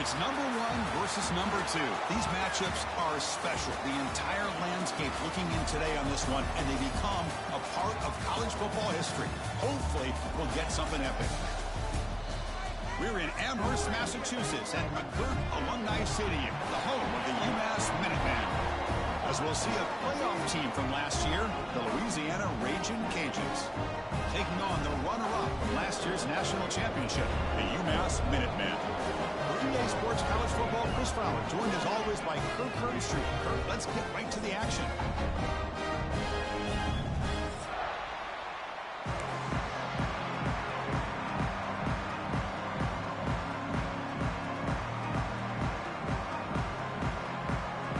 It's number one versus number two. These matchups are special. The entire landscape looking in today on this one, and they become a part of college football history. Hopefully, we'll get something epic. We're in Amherst, Massachusetts at McGirt Alumni Stadium, the home of the UMass Minutemen. As we'll see a playoff team from last year, the Louisiana Ragin' Cajuns, taking on the runner-up from last year's national championship, the UMass Minutemen. For EA Sports College Football, Chris Fowler, joined as always by Kirk Herbstreit. Kirk, let's get right to the action.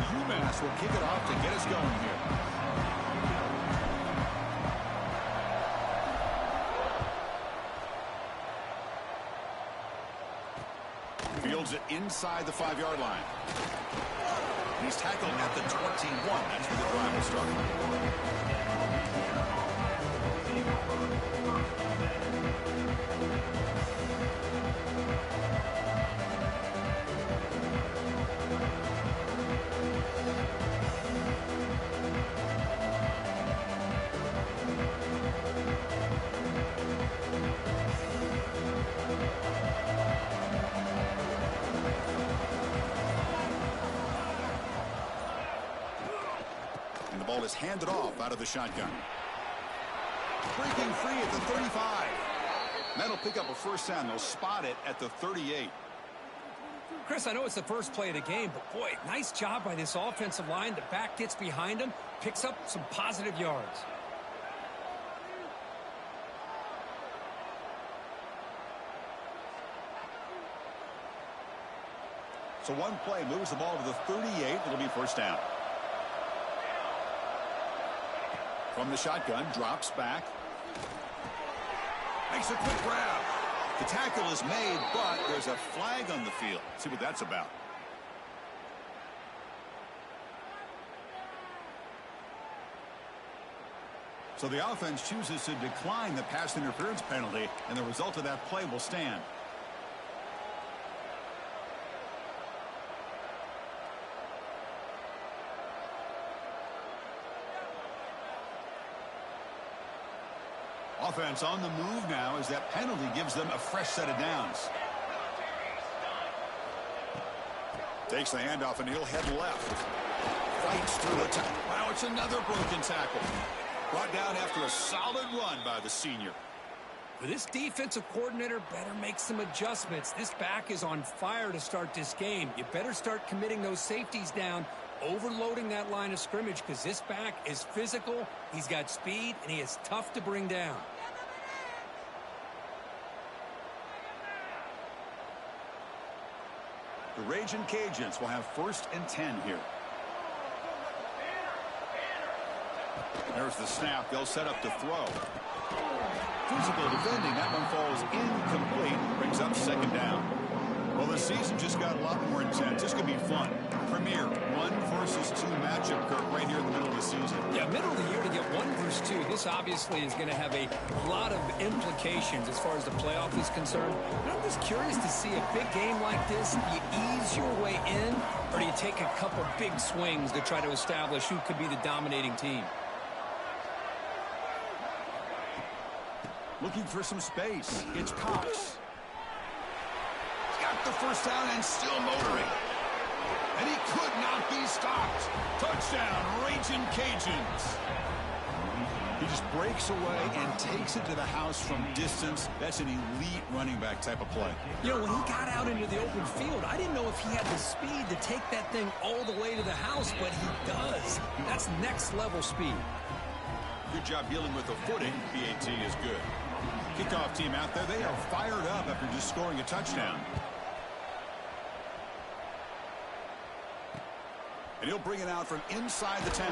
UMass will kick it off to get us going here. Fields it inside the 5-yard line. He's tackled at the 21. That's where the drive will start. And the ball is handed off out of the shotgun. Breaking free at the 35. That'll pick up a first down. They'll spot it at the 38. Chris, I know it's the first play of the game, but boy, nice job by this offensive line. The back gets behind him, picks up some positive yards. So one play moves the ball to the 38. It'll be first down. From the shotgun, drops back. Makes a quick grab. The tackle is made, but there's a flag on the field. Let's see what that's about. So the offense chooses to decline the pass interference penalty, and the result of that play will stand. Offense on the move now as that penalty gives them a fresh set of downs. Takes the handoff and he'll head left. Fights through the tackle. Wow, it's another broken tackle. Brought down after a solid run by the senior. Well, this defensive coordinator better make some adjustments. This back is on fire to start this game. You better start committing those safeties down, overloading that line of scrimmage, because this back is physical, he's got speed, and he is tough to bring down. The Ragin' Cajuns will have 1st and 10 here. There's the snap. They'll set up to throw. Physical defending. That one falls incomplete. Brings up 2nd down. Well, the season just got a lot more intense. This could be fun. Premier 1 versus 2 matchup, Kirk, right here in the middle of the season. Yeah, middle of the year to get 1 versus 2. This obviously is going to have a lot of implications as far as the playoff is concerned. But I'm just curious to see a big game like this. Do you ease your way in, or do you take a couple big swings to try to establish who could be the dominating team? Looking for some space. It's Cox. Got the first down and still motoring. And he could not be stopped. Touchdown, Ragin' Cajuns. He just breaks away and takes it to the house from distance. That's an elite running back type of play. You know, when he got out into the open field, I didn't know if he had the speed to take that thing all the way to the house, but he does. That's next level speed. Good job dealing with the footing. PAT is good. Kickoff team out there, they are fired up after just scoring a touchdown. And he'll bring it out from inside the 10.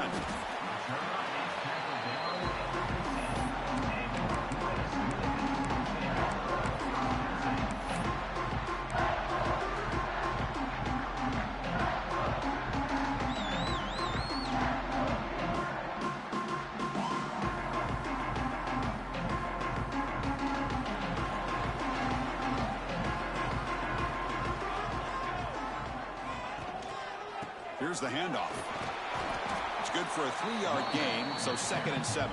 Here's the handoff. It's good for a 3-yard gain, so 2nd and 7.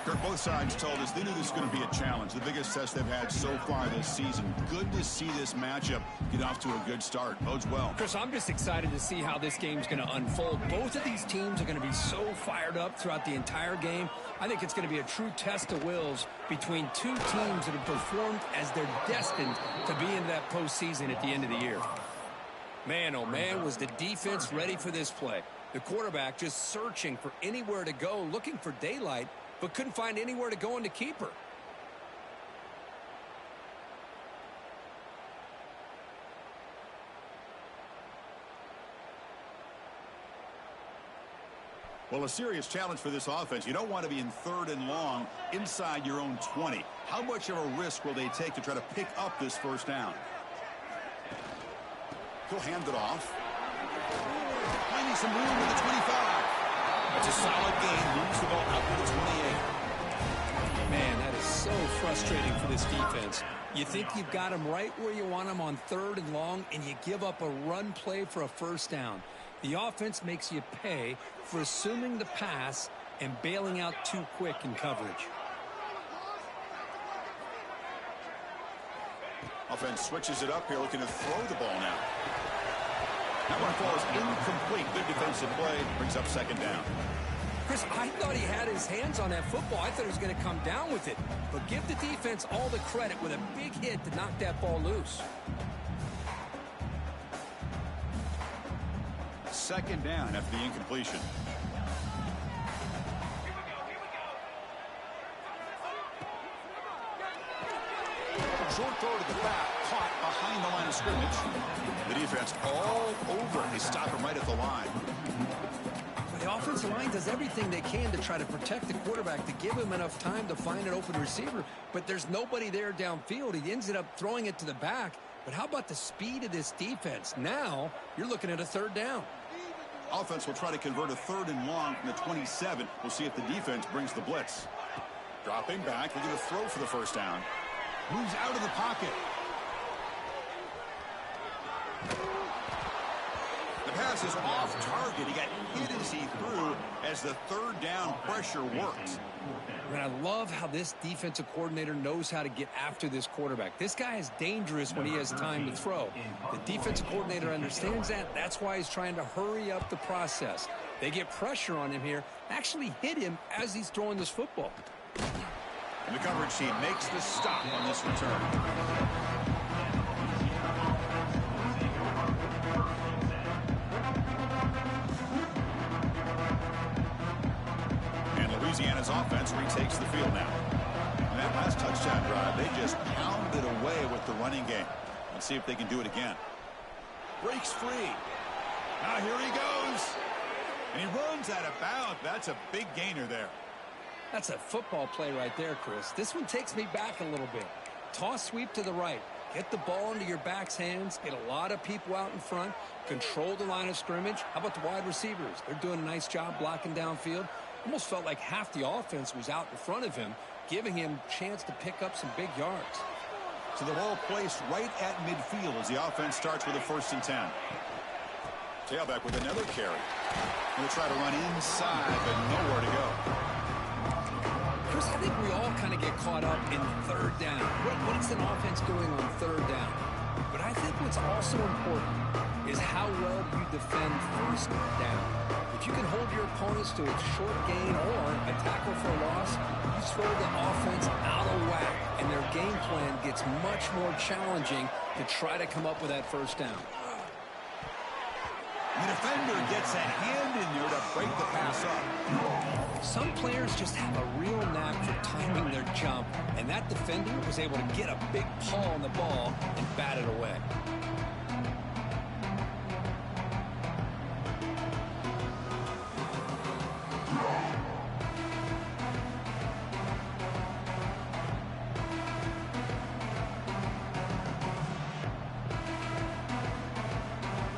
Kirk, both sides told us they knew this was going to be a challenge. The biggest test they've had so far this season. Good to see this matchup get off to a good start. Bodes well. Chris, I'm just excited to see how this game's going to unfold. Both of these teams are going to be so fired up throughout the entire game. I think it's going to be a true test of wills between two teams that have performed as they're destined to be in that postseason at the end of the year. Man, oh man, was the defense ready for this play. The quarterback just searching for anywhere to go, looking for daylight, but couldn't find anywhere to go in the keeper. Well, a serious challenge for this offense. You don't want to be in 3rd and long inside your own 20. How much of a risk will they take to try to pick up this first down? He'll hand it off. Finding some room at the 25. That's a solid gain. Moves the ball out to the 28. Man, that is so frustrating for this defense. You think you've got them right where you want them on 3rd and long, and you give up a run play for a first down. The offense makes you pay for assuming the pass and bailing out too quick in coverage. Offense switches it up here, looking to throw the ball now. That one falls incomplete. Good defensive play. Brings up 2nd down. Chris, I thought he had his hands on that football. I thought he was going to come down with it. But give the defense all the credit with a big hit to knock that ball loose. 2nd down after the incompletion. Short throw to the back, caught behind the line of scrimmage. The defense all over. They stop him right at the line. The offensive line does everything they can to try to protect the quarterback, to give him enough time to find an open receiver, but there's nobody there downfield. He ends up throwing it to the back. But how about the speed of this defense? Now you're looking at a 3rd down. Offense will try to convert a 3rd and long from the 27. We'll see if the defense brings the blitz. Dropping back, looking to throw for the first down. Moves out of the pocket. The pass is off target. He got hit as he threw as the 3rd down pressure worked. And I love how this defensive coordinator knows how to get after this quarterback. This guy is dangerous when he has time to throw. The defensive coordinator understands that. That's why he's trying to hurry up the process. They get pressure on him here, actually hit him as he's throwing this football. And the coverage team makes the stop on this return. And Louisiana's offense retakes the field now. And that last touchdown drive, they just pounded away with the running game. Let's see if they can do it again. Breaks free. Now here he goes. And he runs out of bounds. That's a big gainer there. That's a football play right there, Chris. This one takes me back a little bit. Toss sweep to the right. Get the ball into your back's hands. Get a lot of people out in front. Control the line of scrimmage. How about the wide receivers? They're doing a nice job blocking downfield. Almost felt like half the offense was out in front of him, giving him a chance to pick up some big yards. So the ball placed right at midfield as the offense starts with a 1st and 10. Tailback with another carry. Going to try to run inside, but nowhere to go. Chris, I think we all kind of get caught up in 3rd down. What is an offense doing on 3rd down? But I think what's also important is how well you defend 1st down. If you can hold your opponents to a short gain or a tackle for a loss, you throw the offense out of whack, and their game plan gets much more challenging to try to come up with that 1st down. The defender gets a hand in there to break the pass up. Some players just have a real knack for timing their jump, and that defender was able to get a big paw on the ball and bat it away.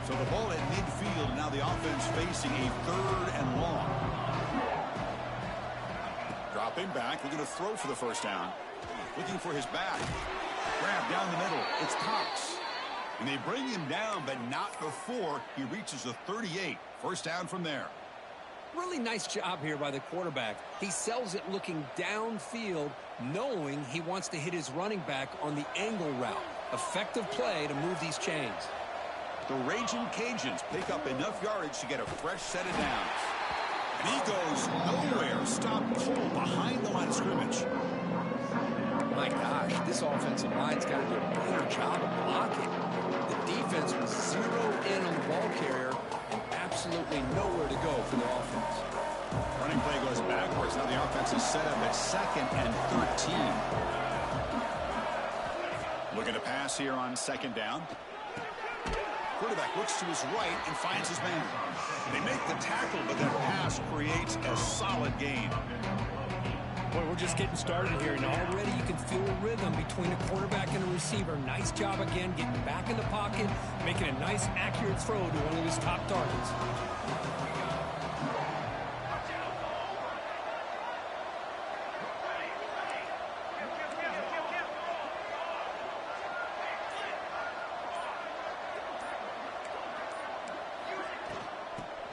So the ball at midfield, and now the offense facing a 3rd and long. Dropping back, looking to throw for the first down. Looking for his back. Grab down the middle. It's Cox. And they bring him down, but not before he reaches the 38. First down from there. Really nice job here by the quarterback. He sells it looking downfield, knowing he wants to hit his running back on the angle route. Effective play to move these chains. The Raging Cajuns pick up enough yardage to get a fresh set of downs. And he goes nowhere. Stopped cold behind the line of scrimmage. My gosh, this offensive line's got to do a better job of blocking. The defense was zeroed in on the ball carrier and absolutely nowhere to go for the offense. Running play goes backwards. Now the offense is set up at 2nd and 13. Looking to pass here on 2nd down. Quarterback looks to his right and finds his man. They make the tackle, but that pass creates a solid gain. Boy, we're just getting started here, and already you can feel a rhythm between a quarterback and a receiver. Nice job again getting back in the pocket, making a nice, accurate throw to one of his top targets.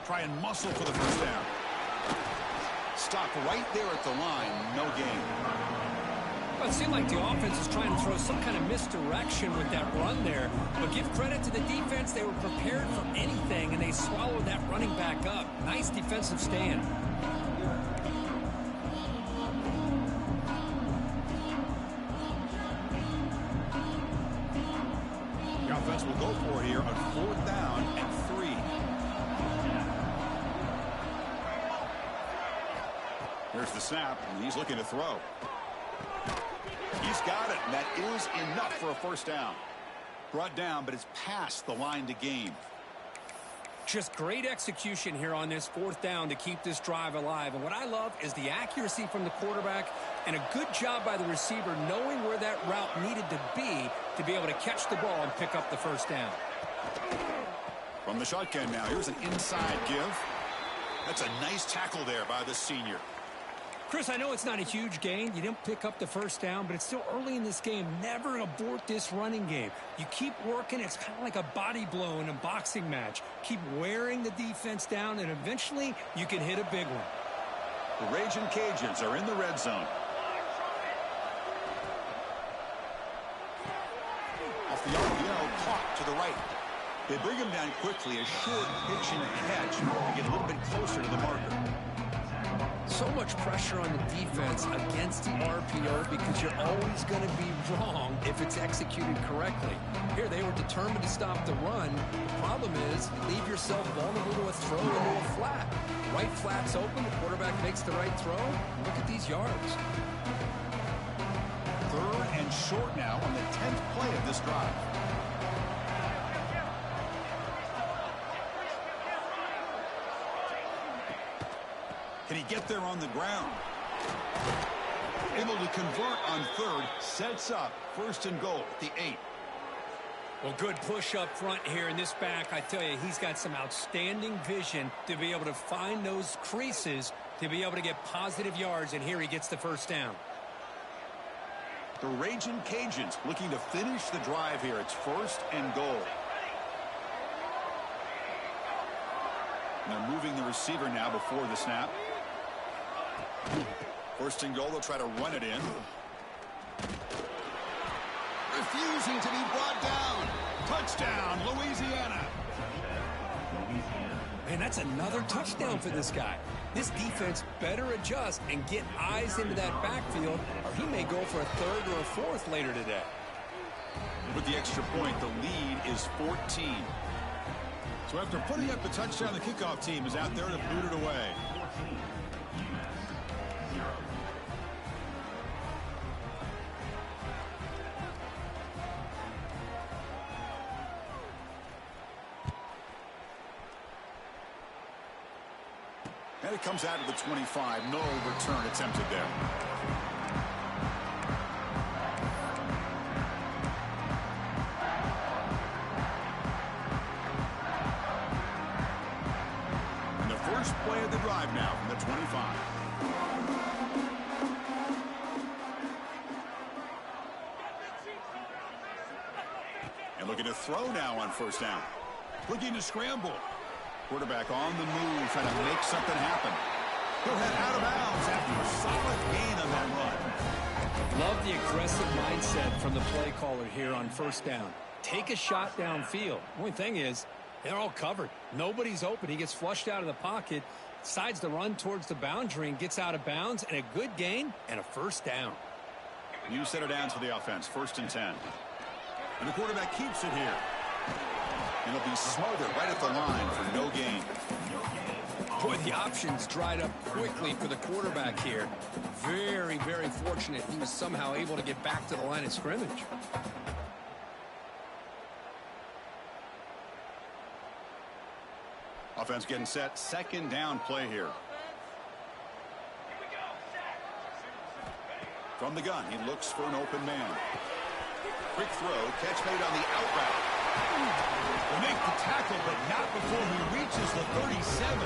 Try and muscle for the first down. Stop right there at the line. No gain. Well, it seemed like the offense is trying to throw some kind of misdirection with that run there. But give credit to the defense. They were prepared for anything, and they swallowed that running back up. Nice defensive stand. The offense will go for it here on 4th down and 3. Here's the snap, and he's looking to throw. He's got it, and that is enough for a first down. Brought down, but it's past the line to gain. Just great execution here on this 4th down to keep this drive alive. And what I love is the accuracy from the quarterback and a good job by the receiver knowing where that route needed to be able to catch the ball and pick up the first down. From the shotgun now, here's an inside give. That's a nice tackle there by the senior. Chris, I know it's not a huge gain. You didn't pick up the first down, but it's still early in this game. Never abort this running game. You keep working. It's kind of like a body blow in a boxing match. Keep wearing the defense down, and eventually you can hit a big one. The Raging Cajuns are in the red zone. Off the RPO, caught to the right. They bring him down quickly. A short pitch and a catch to get a little bit closer to the marker. So much pressure on the defense against the RPO because you're always going to be wrong if it's executed correctly. Here, they were determined to stop the run. The problem is you leave yourself vulnerable to a throw into a flat. Right flat's open. The quarterback makes the right throw. Look at these yards. 3rd and short now on the 10th play of this drive. Can he get there on the ground? Able to convert on 3rd. Sets up 1st and goal at the 8. Well, good push up front here in this back. I tell you, he's got some outstanding vision to be able to find those creases to be able to get positive yards, and here he gets the first down. The Raging Cajuns looking to finish the drive here. It's 1st and goal. And they're moving the receiver now before the snap. 1st and goal, they'll try to run it in. Refusing to be brought down. Touchdown, Louisiana. Man, that's another touchdown for this guy. This defense better adjust and get eyes into that backfield, or he may go for a 3rd or a 4th later today. With the extra point, the lead is 14. So after putting up the touchdown, the kickoff team is out there to boot it away. And it comes out of the 25. No return attempted there. And the first play of the drive now from the 25. And looking to throw now on first down. Looking to scramble. Quarterback on the move, trying to make something happen. He'll head out of bounds after a solid gain on that run. Love the aggressive mindset from the play caller here on first down. Take a shot downfield. The only thing is, they're all covered. Nobody's open. He gets flushed out of the pocket, decides to run towards the boundary and gets out of bounds, and a good gain and a first down. New set of downs for the offense, 1st and 10. And the quarterback keeps it here. And he'll be smothered right at the line for no gain. Boy, the options dried up quickly for the quarterback here. Very, very fortunate he was somehow able to get back to the line of scrimmage. Offense getting set. 2nd down play here. From the gun, he looks for an open man. Quick throw, catch made on the out route. Will make the tackle, but not before he reaches the 37.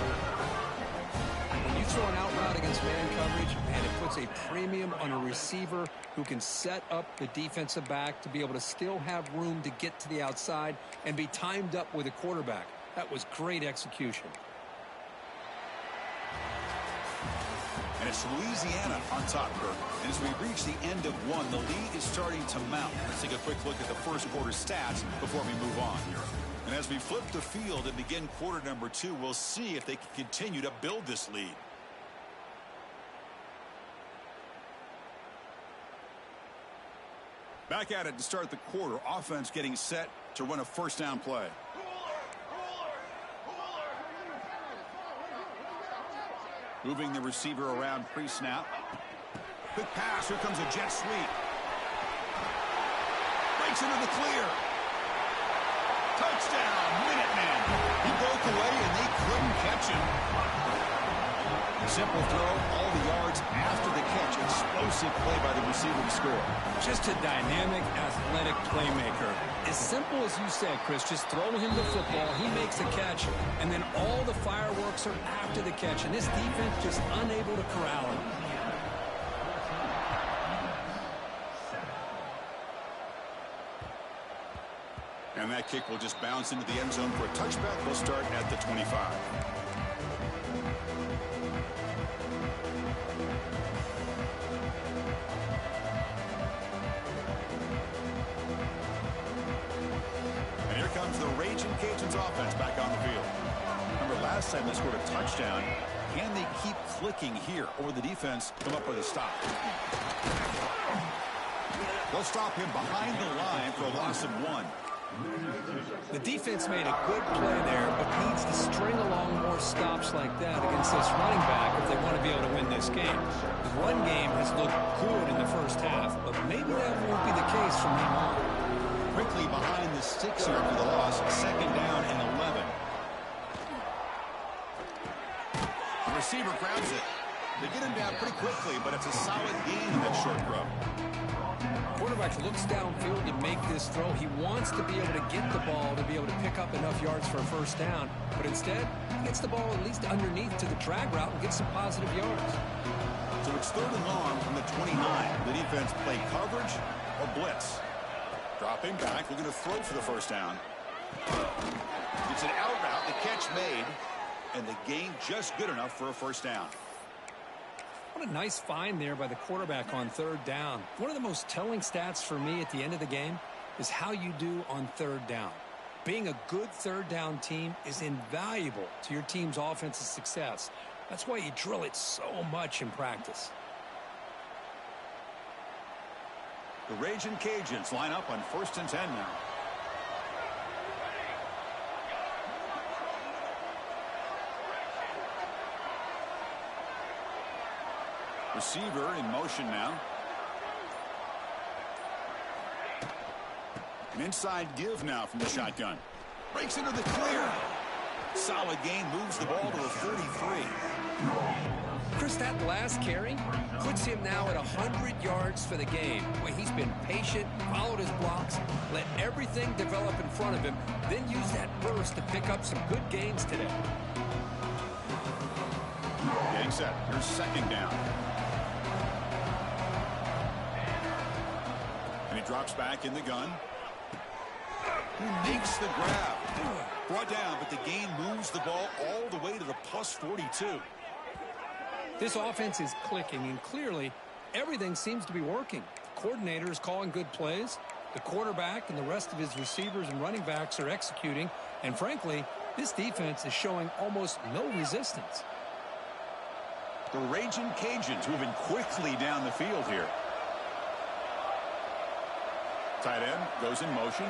When you throw an out route against man coverage, man, it puts a premium on a receiver who can set up the defensive back to be able to still have room to get to the outside and be timed up with a quarterback. That was great execution. And it's Louisiana on top, Kirk. And as we reach the end of one, the lead is starting to mount. Let's take a quick look at the first quarter stats before we move on here. And as we flip the field and begin quarter number 2, we'll see if they can continue to build this lead. Back at it to start the quarter. Offense getting set to run a first down play. Moving the receiver around pre-snap. Quick pass. Here comes a jet sweep. Breaks into the clear. Touchdown, Minutemen. He broke away and they couldn't catch him. Simple throw, all the yards after the catch. Explosive play by the receiver to score. Just a dynamic, athletic playmaker. As simple as you said, Chris, just throw him the football, he makes a catch, and then all the fireworks are after the catch, and this defense just unable to corral him. And that kick will just bounce into the end zone for a touchback. We'll start at the 25. The Raging Cajuns offense back on the field. Remember last time they scored a touchdown. Can they keep clicking here, or will the defense come up with a stop? They'll stop him behind the line for a loss of 1. The defense made a good play there, but needs to string along more stops like that against this running back if they want to be able to win this game. The run game has looked good in the first half, but maybe that won't be the case from now on. Quickly behind the sticks here for the loss. 2nd down and 11. The receiver grabs it. They get him down pretty quickly, but it's a solid gain in that short throw. Quarterback looks downfield to make this throw. He wants to be able to get the ball to be able to pick up enough yards for a first down, but instead he gets the ball at least underneath to the drag route and gets some positive yards. So it's 3rd and long from the 29. The defense play coverage or blitz. Dropping back, looking to throw for the first down. It's an out route, the catch made, and the gain just good enough for a first down. What a nice find there by the quarterback on 3rd down. One of the most telling stats for me at the end of the game is how you do on 3rd down. Being a good 3rd down team is invaluable to your team's offensive success. That's why you drill it so much in practice. The Raging Cajuns line up on 1st and 10 now. Receiver in motion now. An inside give now from the shotgun. Breaks into the clear. Solid gain, moves the ball to a 33. Chris, that last carry puts him now at 100 yards for the game. Boy, he's been patient, followed his blocks, let everything develop in front of him, then use that burst to pick up some good gains today. Getting set. Here's 2nd down. And he drops back in the gun. He makes the grab. Brought down, but the gain moves the ball all the way to the plus 42. This offense is clicking, and clearly everything seems to be working. The coordinator is calling good plays. The quarterback and the rest of his receivers and running backs are executing. And frankly, this defense is showing almost no resistance. The Raging Cajuns moving quickly down the field here. Tight end goes in motion.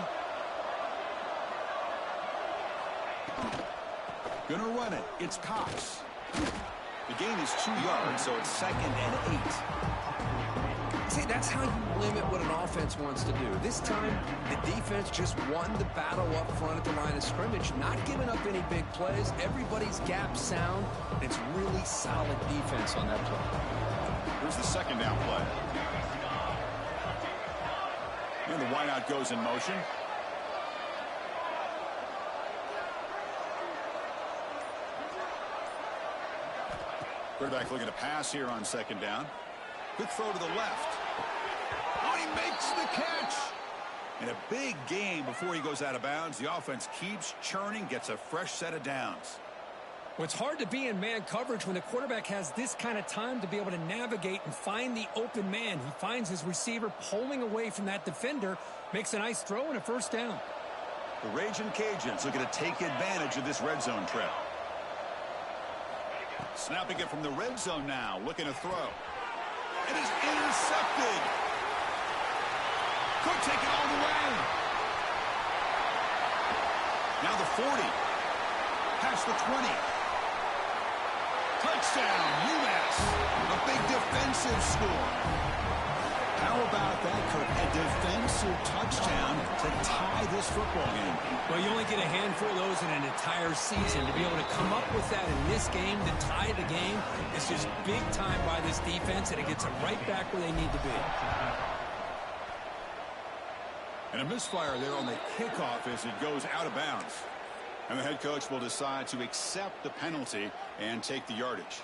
Gonna run it. It's Cox. The gain is 2 yards, so it's 2nd and 8. See, that's how you limit what an offense wants to do. This time, the defense just won the battle up front at the line of scrimmage, not giving up any big plays. Everybody's gap sound. It's really solid defense on that play. Here's the 2nd down play. And the wideout goes in motion. Quarterback looking to pass here on 2nd down. Quick throw to the left. Oh, he makes the catch. And a big gain before he goes out of bounds. The offense keeps churning, gets a fresh set of downs. Well, it's hard to be in man coverage when the quarterback has this kind of time to be able to navigate and find the open man. He finds his receiver pulling away from that defender, makes a nice throw and a 1st down. The Raging Cajuns looking to take advantage of this red zone trap. Snapping it from the red zone now, looking to throw. It is intercepted. Could take it all the way. Now the 40. Past the 20. Touchdown, UMass. A big defensive score. How about that, Kirk? A defensive touchdown to tie this football game. Well, you only get a handful of those in an entire season. To be able to come up with that in this game, to tie the game, is just big time by this defense, and it gets them right back where they need to be. And a misfire there on the kickoff as it goes out of bounds. And the head coach will decide to accept the penalty and take the yardage.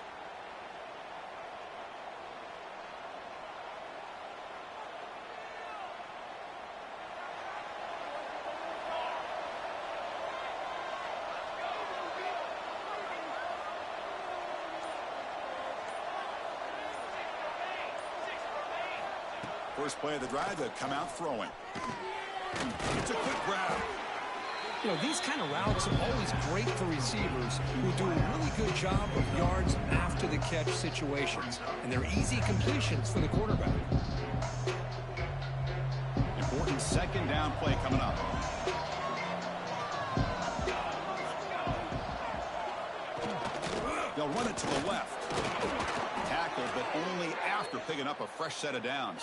First play of the drive, to come out throwing. It's a quick grab. You know, these kind of routes are always great for receivers who do a really good job of yards after the catch situations. And they're easy completions for the quarterback. Important 2nd down play coming up. They'll run it to the left. Tackled, but only after picking up a fresh set of downs.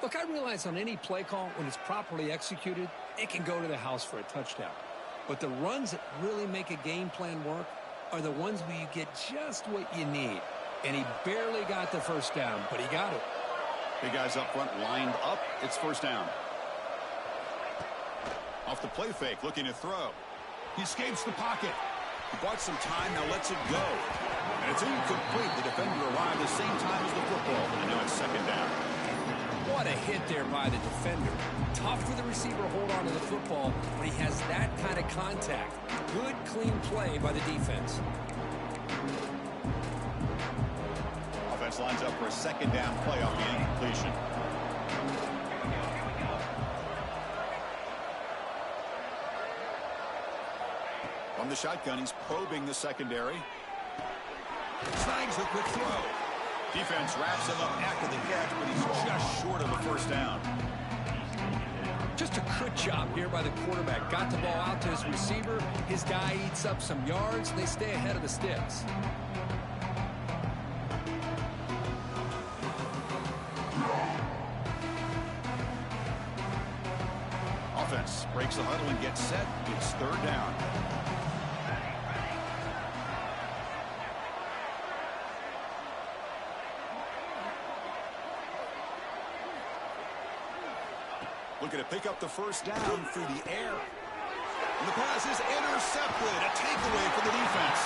Look, I realize on any play call, when it's properly executed, it can go to the house for a touchdown. But the runs that really make a game plan work are the ones where you get just what you need. And he barely got the 1st down, but he got it. Big guys up front lined up. It's 1st down. Off the play fake, looking to throw. He escapes the pocket. He bought some time, now lets it go. And it's incomplete. The defender arrived the same time as the football, and now it's 2nd down. What a hit there by the defender. Tough for the receiver to hold on to the football when he has that kind of contact. Good, clean play by the defense. Offense lines up for a 2nd down play off the incompletion. From the shotgun, he's probing the secondary. Snags a quick throw. Defense wraps him up after the catch, but he's just short of the 1st down. Just a good job here by the quarterback. Got the ball out to his receiver. His guy eats up some yards. They stay ahead of the sticks. Offense breaks the huddle and gets set. It's 3rd down. Looking to pick up the 1st down through the air. And the pass is intercepted. A takeaway for the defense.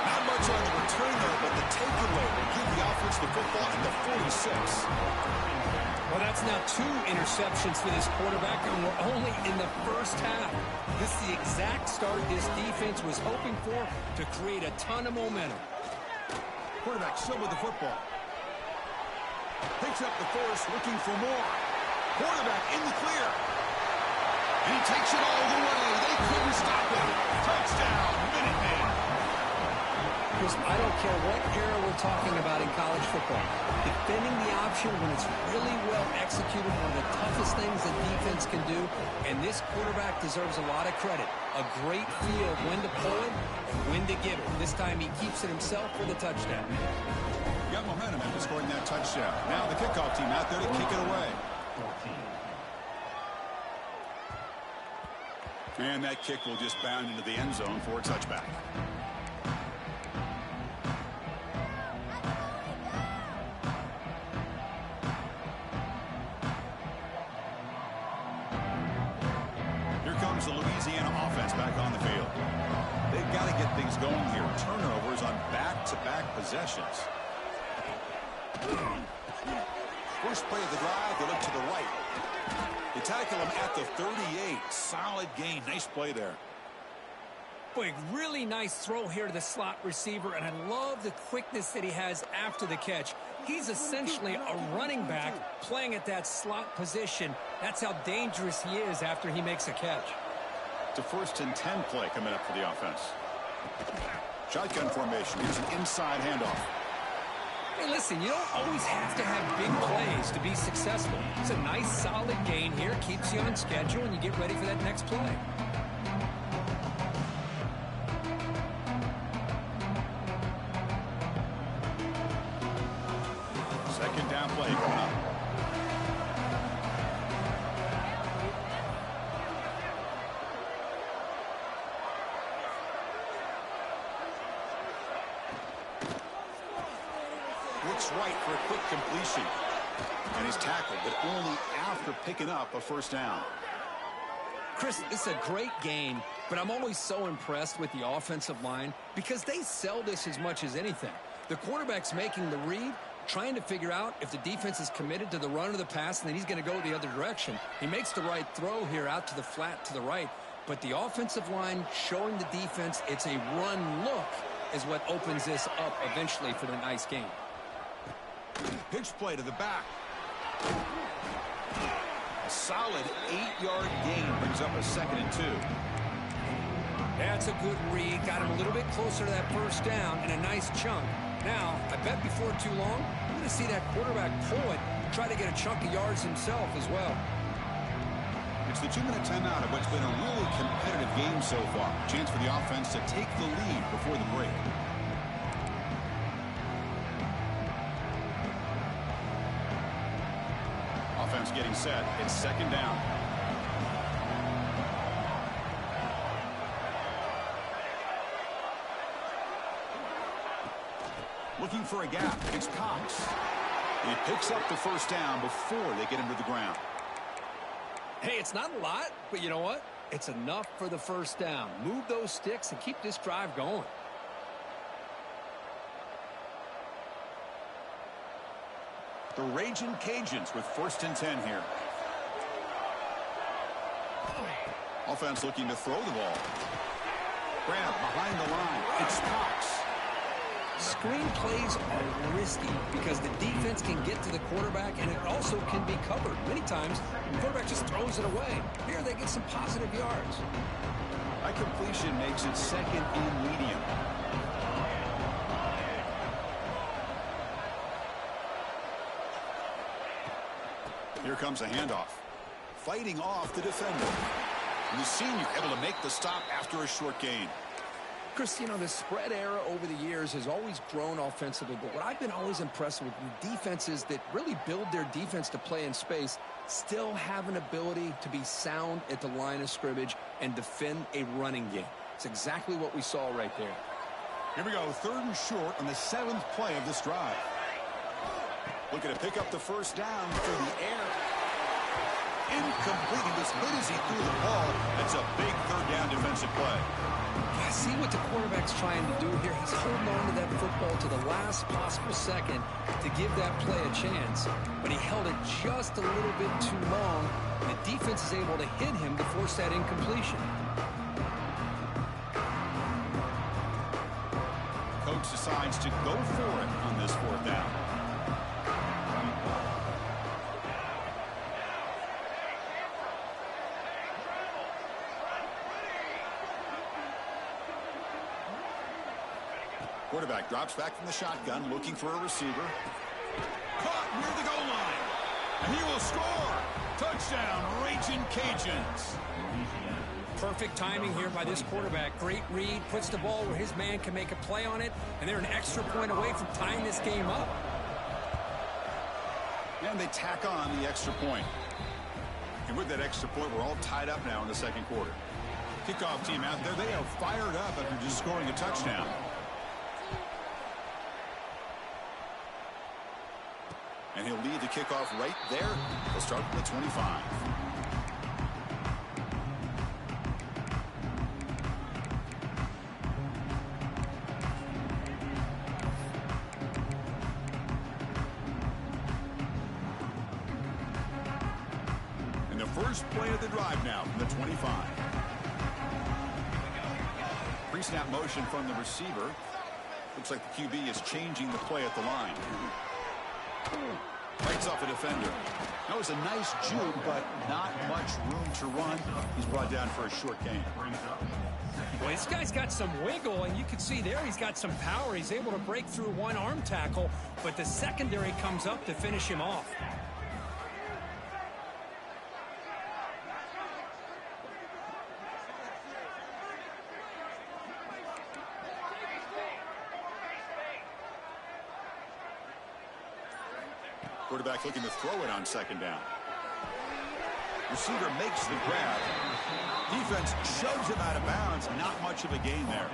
Not much on the return there, but the takeaway will give the offense the football at the 46. Well, that's now 2 interceptions for this quarterback, and we're only in the first half. This is the exact start this defense was hoping for to create a ton of momentum. Quarterback still with the football. Picks up the force, looking for more. Quarterback in the clear. And he takes it all the way. They couldn't stop him. Touchdown, Minutemen. Chris, I don't care what era we're talking about in college football. Defending the option when it's really well executed, one of the toughest things a defense can do, and this quarterback deserves a lot of credit. A great feel of when to pull it and when to give it. This time he keeps it himself for the touchdown. Got momentum after scoring that touchdown. Now the kickoff team out there to kick it away. And that kick will just bound into the end zone for a touchback. Here comes the Louisiana offense back on the field. They've got to get things going here. Turnovers on back-to-back possessions. First play of the drive, they look to the right. They tackle him at the 38. Solid gain. Nice play there. Boy, really nice throw here to the slot receiver, and I love the quickness that he has after the catch. He's essentially a running back playing at that slot position. That's how dangerous he is after he makes a catch. It's a 1st and 10 play coming up for the offense. Shotgun formation. Here's an inside handoff. Hey, listen, you don't always have to have big plays to be successful. It's a nice, solid gain here. Keeps you on schedule, and you get ready for that next play. Second down play coming up. Looks right for a quick completion. And he's tackled, but only after picking up a first down. Chris, it's a great gain, but I'm always so impressed with the offensive line because they sell this as much as anything. The quarterback's making the read, trying to figure out if the defense is committed to the run or the pass, and then he's going to go the other direction. He makes the right throw here out to the flat to the right, but the offensive line showing the defense it's a run look is what opens this up eventually for the nice game. Pitch play to the back. A solid 8-yard gain brings up a 2nd and 2. That's a good read. Got him a little bit closer to that first down and a nice chunk. Now, I bet before too long, we're going to see that quarterback pull it, try to get a chunk of yards himself as well. It's the 2-minute timeout of what's been a really competitive game so far. Chance for the offense to take the lead before the break. Offense getting set. It's 2nd down. Looking for a gap. It's Cox. He picks up the first down before they get him to the ground. Hey, it's not a lot, but you know what? It's enough for the first down. Move those sticks and keep this drive going. The Raging Cajuns with 1st and 10 here. Offense looking to throw the ball. Grab behind the line. It's Cox. Screen plays are risky because the defense can get to the quarterback, and it also can be covered. Many times, the quarterback just throws it away. Here, they get some positive yards. That completion makes it 2nd and medium. Here comes a handoff. Fighting off the defender. And the senior able to make the stop after a short gain. Chris, you know, the spread era over the years has always grown offensively, but what I've been always impressed with defenses that really build their defense to play in space still have an ability to be sound at the line of scrimmage and defend a running game. It's exactly what we saw right there. Here we go, 3rd and short on the 7th play of this drive. Looking to pick up the first down through the air. Incomplete. He was hit as he threw the ball. That's a big third down defensive play. I see what the quarterback's trying to do here. He's holding on to that football to the last possible second to give that play a chance. But he held it just a little bit too long. And the defense is able to hit him to force that incompletion. Coach decides to go for it on this fourth down. Quarterback drops back from the shotgun, looking for a receiver. Caught near the goal line. And he will score. Touchdown, Raging Cajuns. Perfect timing here by this quarterback. Great read, puts the ball where his man can make a play on it, and they're an extra point away from tying this game up. And they tack on the extra point. And with that extra point, we're all tied up now in the second quarter. Kickoff team out there, they are fired up after just scoring a touchdown. And he'll lead the kickoff right there. They'll start from the 25. And the first play of the drive now from the 25. Pre-snap motion from the receiver. Looks like the QB is changing the play at the line. Fights off a defender. That was a nice juke, but not much room to run. He's brought down for a short gain. Well, this guy's got some wiggle, and you can see there he's got some power. He's able to break through one arm tackle, but the secondary comes up to finish him off. Quarterback looking to throw it on second down. Receiver makes the grab. Defense shoves him out of bounds. Not much of a gain there.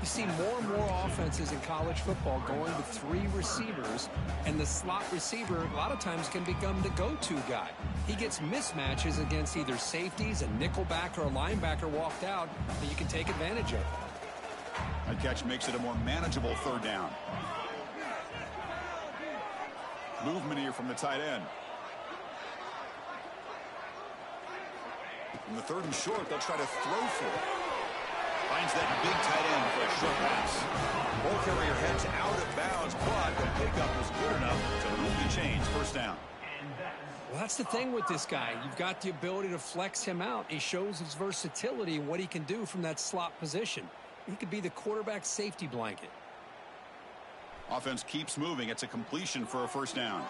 You see more and more offenses in college football going with three receivers, and the slot receiver a lot of times can become the go-to guy. He gets mismatches against either safeties, a nickelback, or a linebacker walked out that you can take advantage of. That catch makes it a more manageable third down. Movement here from the tight end. From the third and short, they'll try to throw for it. Finds that big tight end for a short pass. Ball carrier heads out of bounds, but the pickup was good enough to move the chains. First down. Well, that's the thing with this guy. You've got the ability to flex him out. He shows his versatility and what he can do from that slot position. He could be the quarterback safety blanket. Offense keeps moving. It's a completion for a first down.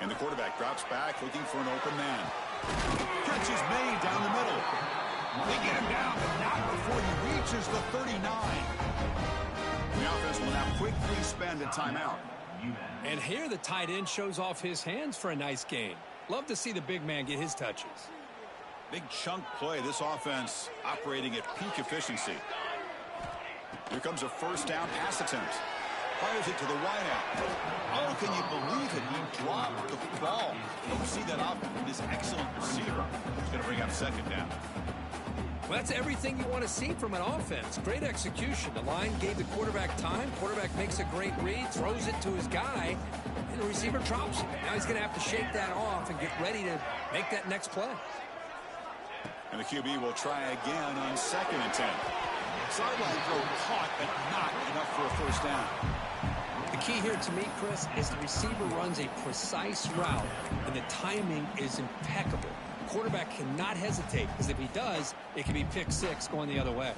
And the quarterback drops back looking for an open man. Catch is made down the middle. They get him down, but not before he reaches the 39. The offense will now quickly spend a timeout. And here the tight end shows off his hands for a nice gain. Love to see the big man get his touches. Big chunk play. This offense operating at peak efficiency. Here comes a first down pass attempt. Fires it to the wideout. Oh, can you believe it? He dropped the ball. You see that off from this excellent receiver. He's going to bring up second down. Well, that's everything you want to see from an offense. Great execution. The line gave the quarterback time. Quarterback makes a great read, throws it to his guy, and the receiver drops it. Now he's going to have to shake that off and get ready to make that next play. And the QB will try again on second and 10. Sideline throw caught, but not enough for a first down. The key here to me, Chris, is the receiver runs a precise route, and the timing is impeccable. The quarterback cannot hesitate, because if he does, it can be pick six going the other way.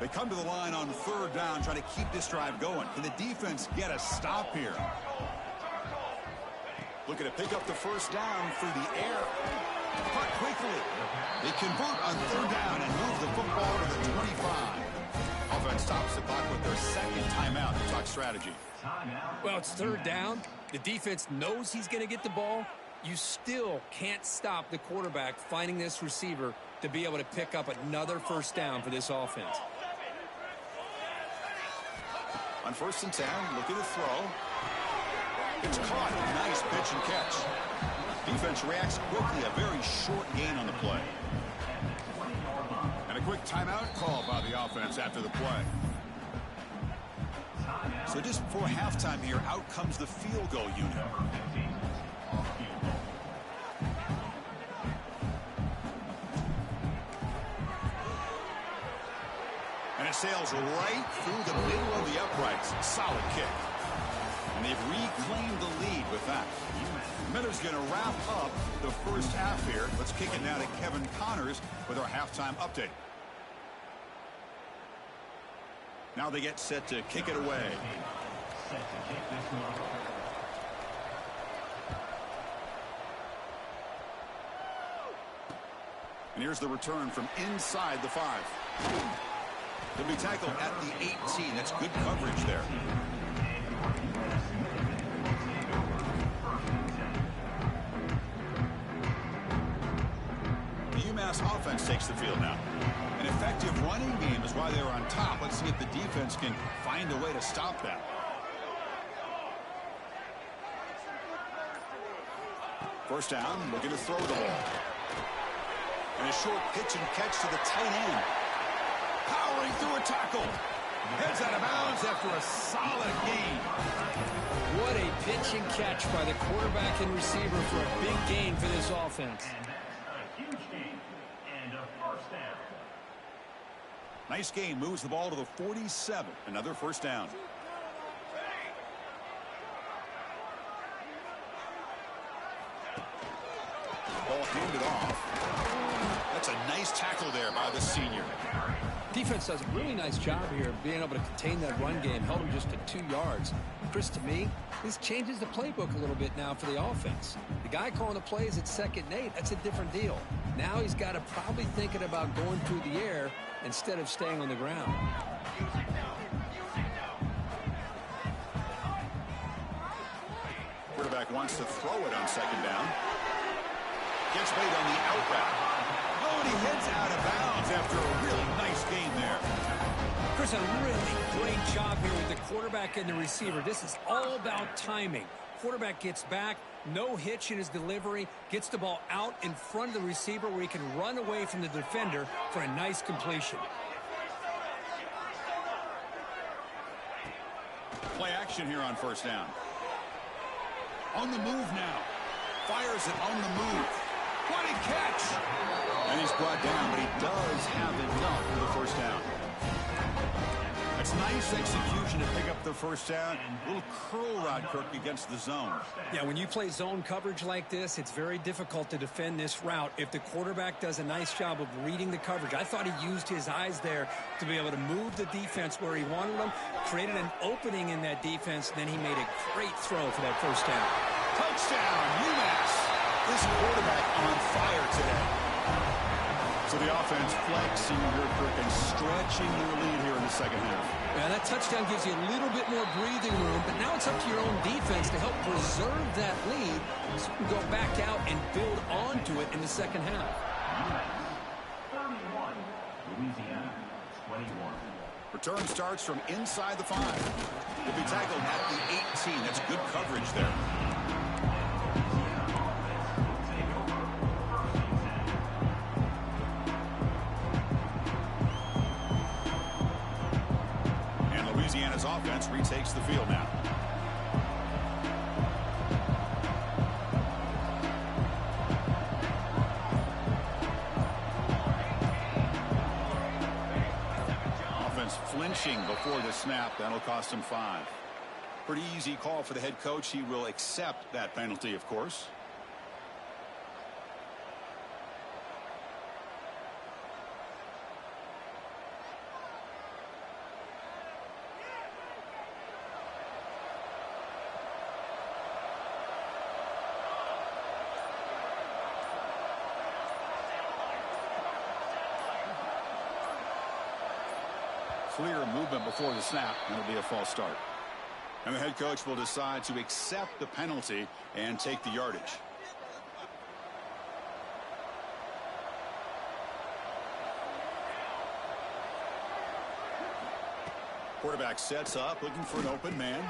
They come to the line on third down, trying to keep this drive going. Can the defense get a stop here? Looking to pick up the first down through the air. Caught quickly. They convert on third down and move the football to the 25. Offense stops the clock with their second timeout to talk strategy. Well, it's third down. The defense knows he's going to get the ball. You still can't stop the quarterback finding this receiver to be able to pick up another first down for this offense. On 1st and 10, looking to throw. It's caught. Nice pitch and catch. Defense reacts quickly. A very short gain on the play. And a quick timeout call by the offense after the play. So just before halftime here, out comes the field goal unit. And it sails right through the middle of the uprights. Solid kick. And they've reclaimed the lead with that. Miller's going to wrap up the first half here. Let's kick it now to Kevin Connors with our halftime update. Now they get set to kick it away. And here's the return from inside the 5. He'll be tackled at the 18. That's good coverage there. The UMass offense takes the field now. An effective running game is why they're on top. Let's see if the defense can find a way to stop that. First down, looking to throw the ball. And a short pitch and catch to the tight end. Powering through a tackle. Heads out of bounds after a solid gain. What a pitch and catch by the quarterback and receiver for a big gain for this offense. Nice game. Moves the ball to the 47. Another first down. Ball handed off. That's a nice tackle there by the senior. Defense does a really nice job here of being able to contain that run game. Held him just at 2 yards. Chris, to me, this changes the playbook a little bit now for the offense. The guy calling the plays at 2nd and 8, that's a different deal. Now he's got to probably thinking about going through the air instead of staying on the ground. Quarterback wants to throw it on 2nd down. Gets made on the out route. Oh, and he heads out of bounds after a really nice gain there. Chris, a really great job here with the quarterback and the receiver. This is all about timing. Quarterback gets back, no hitch in his delivery, gets the ball out in front of the receiver where he can run away from the defender for a nice completion. Play action here on 1st down. On the move now. Fires it on the move. What a catch! And he's brought down, but he does have enough for the first down. That's nice execution to pick up the first down. A little curl rod, Kirk, against the zone. Yeah, when you play zone coverage like this, it's very difficult to defend this route if the quarterback does a nice job of reading the coverage. I thought he used his eyes there to be able to move the defense where he wanted them, created an opening in that defense, and then he made a great throw for that first down. Touchdown, UMass! This quarterback on fire today. So the offense flexing here, Kirk, and stretching their lead here in the second half. Yeah, that touchdown gives you a little bit more breathing room, but now it's up to your own defense to help preserve that lead so you can go back out and build onto it in the second half. 31, Louisiana, 21. Return starts from inside the 5. He'll be tackled at the 18. That's good coverage there. Louisiana's offense retakes the field now. Offense flinching before the snap. That'll cost him 5. Pretty easy call for the head coach. He will accept that penalty, of course. Clear movement before the snap, and it'll be a false start. And the head coach will decide to accept the penalty and take the yardage. Quarterback sets up, looking for an open man.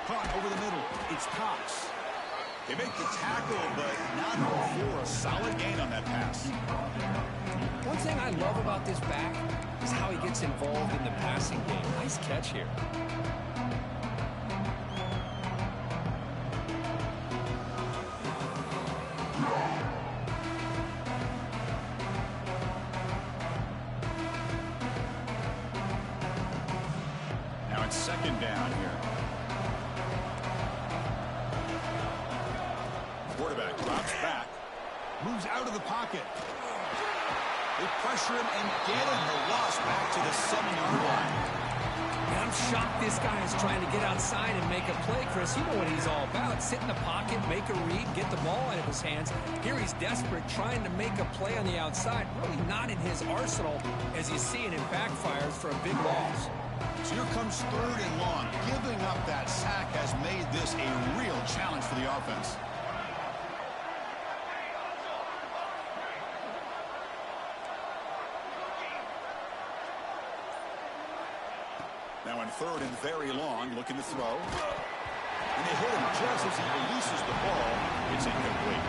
Caught over the middle. It's Cox. They make the tackle, but not for a solid gain on that pass. One thing I love about this back is how he gets involved in the passing game. Nice catch here. Now it's second down here. Quarterback drops back. Moves out of the pocket. They pressure him and get him. The loss back to the 7-yard line. And I'm shocked this guy is trying to get outside and make a play, Chris. You know what he's all about. Sit in the pocket, make a read, get the ball out of his hands. Here he's desperate, trying to make a play on the outside. Really not in his arsenal, as you see, and it backfires for a big loss. So here comes third and long. Giving up that sack has made this a real challenge for the offense. Now in third and very long, looking to throw. And they hit him just as he releases the ball. It's incomplete.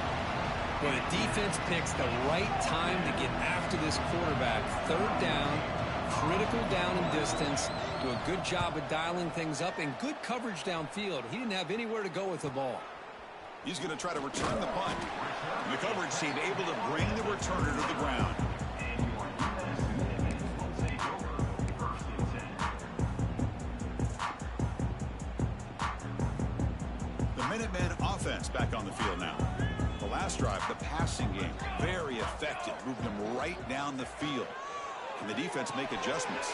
Well, the defense picks the right time to get after this quarterback. Third down, critical down and distance. Do a good job of dialing things up and good coverage downfield. He didn't have anywhere to go with the ball. He's going to try to return the punt. And the coverage team able to bring the returner to the ground. Minutemen offense back on the field now. The last drive, the passing game, very effective. Moving them right down the field. Can the defense make adjustments?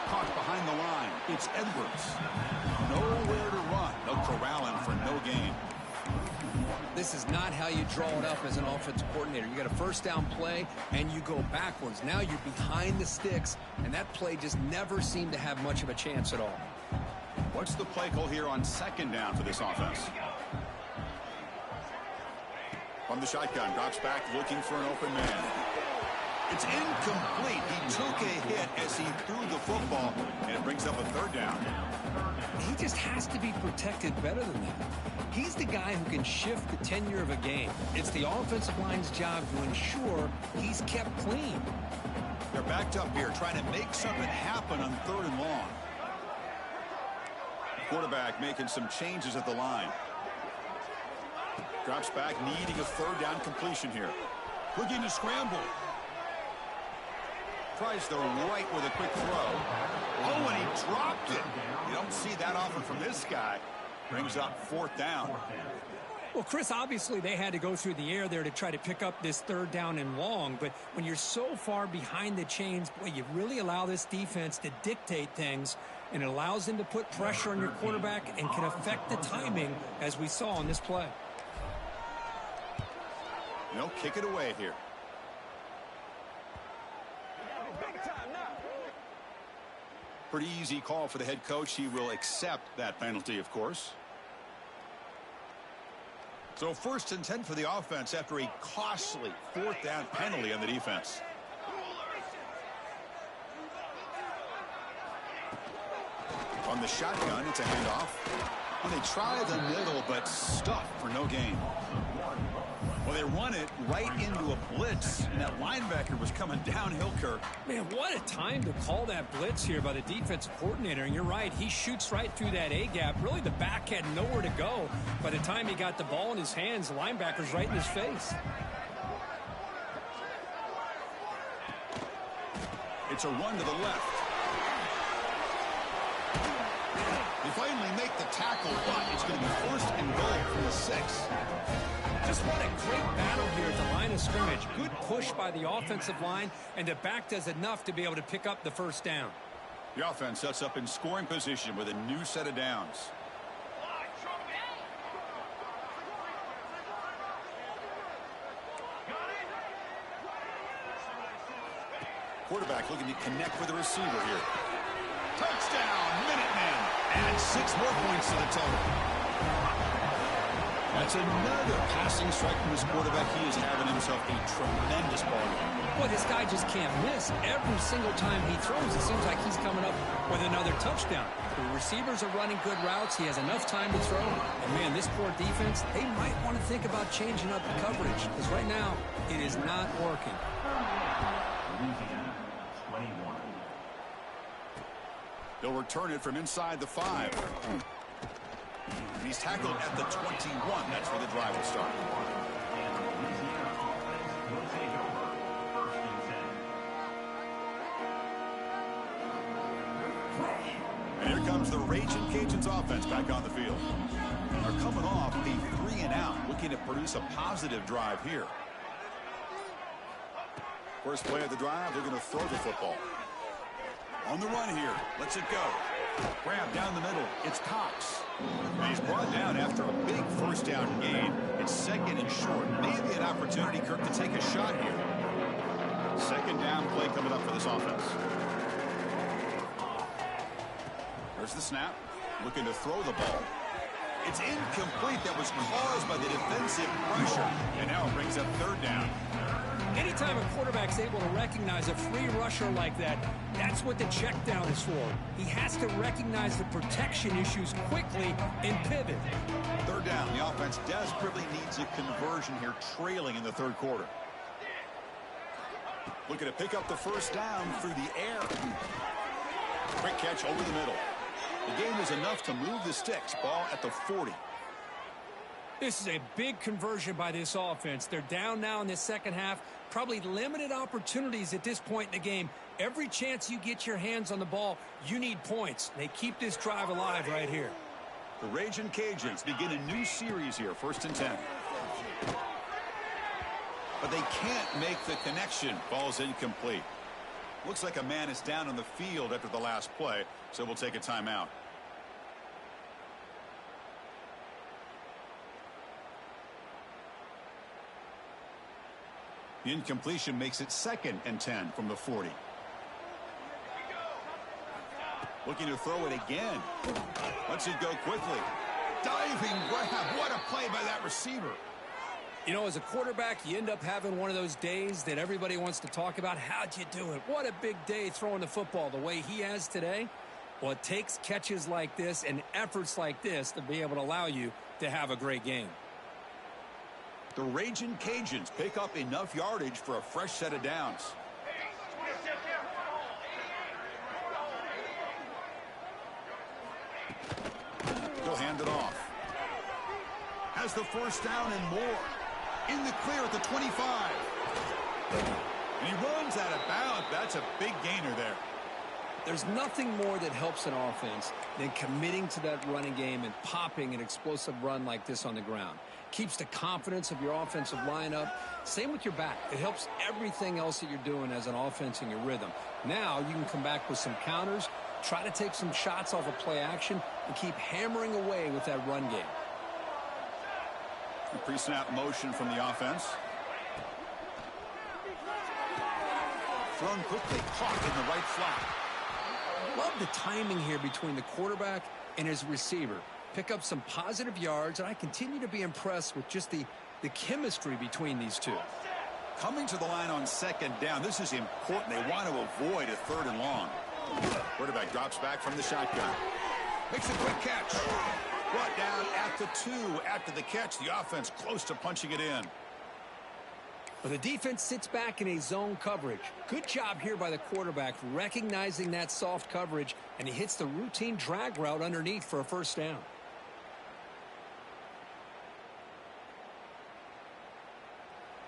Caught behind the line. It's Edwards. Nowhere to run. They'll corral him for no gain. This is not how you draw it up as an offensive coordinator. You got a first down play, and you go backwards. Now you're behind the sticks, and that play just never seemed to have much of a chance at all. What's the play call here on second down for this offense? From the shotgun, drops back, looking for an open man. It's incomplete. He took a hit as he threw the football, and it brings up a third down. He just has to be protected better than that. He's the guy who can shift the tenure of a game. It's the offensive line's job to ensure he's kept clean. They're backed up here, trying to make something happen on third and long. Quarterback making some changes at the line. Drops back, needing a third down completion here. Looking to scramble. Tries the right with a quick throw. Oh, and he dropped it. You don't see that often from this guy. Brings up fourth down. Well, Chris, obviously they had to go through the air there to try to pick up this third down and long, but when you're so far behind the chains, boy, you really allow this defense to dictate things, and it allows them to put pressure on your quarterback and can affect the timing, as we saw on this play. They'll kick it away here. Pretty easy call for the head coach. He will accept that penalty, of course. So first and 10 for the offense after a costly fourth down penalty on the defense. On the shotgun, it's a handoff. And they try the middle, but stuffed for no gain. Well, they run it right into a blitz, and that linebacker was coming downhill, Kirk. Man, what a time to call that blitz here by the defensive coordinator. And you're right, he shoots right through that A-gap. Really, the back had nowhere to go. By the time he got the ball in his hands, the linebacker's right in his face. It's a run to the left. They finally make the tackle, but it's going to be first and goal from the 6. Just what a great battle here at the line of scrimmage. Good push by the offensive line, and the back does enough to be able to pick up the first down. The offense sets up in scoring position with a new set of downs. Quarterback looking to connect with the receiver here. Touchdown, Minutemen. And 6 more points to the total. That's another passing strike from his quarterback. He is having himself a tremendous ball game. Boy, this guy just can't miss. Every single time he throws, it seems like he's coming up with another touchdown. The receivers are running good routes. He has enough time to throw. And, man, this poor defense, they might want to think about changing up the coverage because right now it is not working. Louisiana, 21. They'll return it from inside the 5. He's tackled at the 21. That's where the drive will start. And Louisiana offense will take over. First and 10. And here comes the Raging Cajuns offense back on the field. They're coming off a 3-and-out, looking to produce a positive drive here. First play of the drive, they're going to throw the football. On the run here, lets it go. Grab down the middle, it's Cox. And he's brought down after a big first down gain. It's second and short. Maybe an opportunity, Kirk, to take a shot here. Second down play coming up for this offense. There's the snap. Looking to throw the ball. It's incomplete. That was caused by the defensive pressure. And now it brings up third down. Anytime a quarterback's able to recognize a free rusher like that, that's what the check down is for. He has to recognize the protection issues quickly and pivot. Third down. The offense desperately needs a conversion here, trailing in the third quarter. Looking to pick up the first down through the air. Quick catch over the middle. The gain was enough to move the sticks. Ball at the 40. This is a big conversion by this offense. They're down now in the second half. Probably limited opportunities at this point in the game. Every chance you get your hands on the ball, you need points. They keep this drive alive right here. The Raging Cajuns begin a new series here, first and 10. But they can't make the connection. Ball's incomplete. Looks like a man is down on the field after the last play, so we'll take a timeout. The incompletion makes it second and 10 from the 40. Looking to throw it again. Lets it go quickly. Diving grab. What a play by that receiver. You know, as a quarterback, you end up having one of those days that everybody wants to talk about. How'd you do it? What a big day throwing the football the way he has today. Well, it takes catches like this and efforts like this to be able to allow you to have a great game. The Raging Cajuns pick up enough yardage for a fresh set of downs. He'll hand it off. Has the first down and more. In the clear at the 25. And he runs out of bounds. That's a big gainer there. There's nothing more that helps an offense than committing to that running game and popping an explosive run like this on the ground. Keeps the confidence of your offensive lineup. Same with your back. It helps everything else that you're doing as an offense in your rhythm. Now you can come back with some counters, try to take some shots off of play action, and keep hammering away with that run game. The pre-snap motion from the offense. Thrown quickly, caught in the right flat. Love the timing here between the quarterback and his receiver. Pick up some positive yards, and I continue to be impressed with just the chemistry between these two. Coming to the line on second down. This is important. They want to avoid a third and long. Quarterback drops back from the shotgun. Makes a quick catch. Brought down at the 2 after the catch. The offense close to punching it in. But the defense sits back in a zone coverage. Good job here by the quarterback recognizing that soft coverage, and he hits the routine drag route underneath for a first down.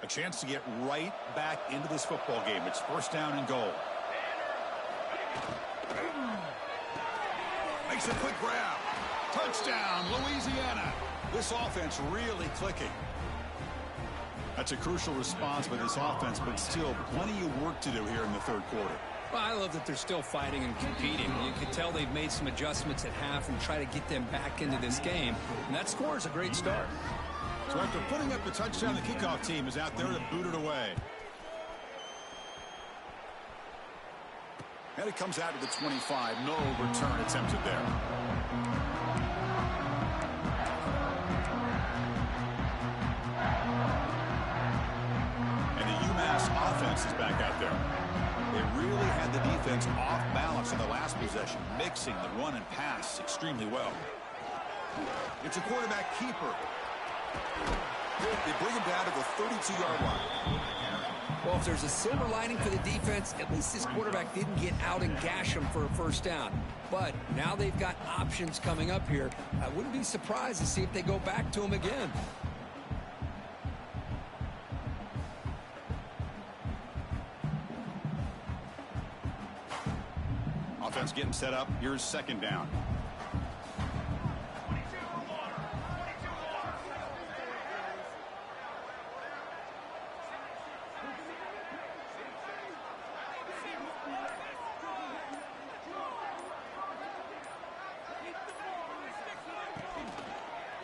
A chance to get right back into this football game. It's first down and goal. Makes a quick grab. Touchdown, Louisiana. This offense really clicking. That's a crucial response by this offense, but still plenty of work to do here in the third quarter. Well, I love that they're still fighting and competing. You can tell they've made some adjustments at half and try to get them back into this game. And that score is a great start. So after putting up the touchdown, the kickoff team is out there to boot it away. And it comes out to the 25. No return attempted there. offense is back out there. They really had the defense off balance in the last possession, mixing the run and pass extremely well. It's a quarterback keeper. They bring him down to the 32-yard line. Well, if there's a silver lining for the defense, at least this quarterback didn't get out and gash him for a first down. But now they've got options coming up here. I wouldn't be surprised to see if they go back to him again. Offense getting set up. Here's second down.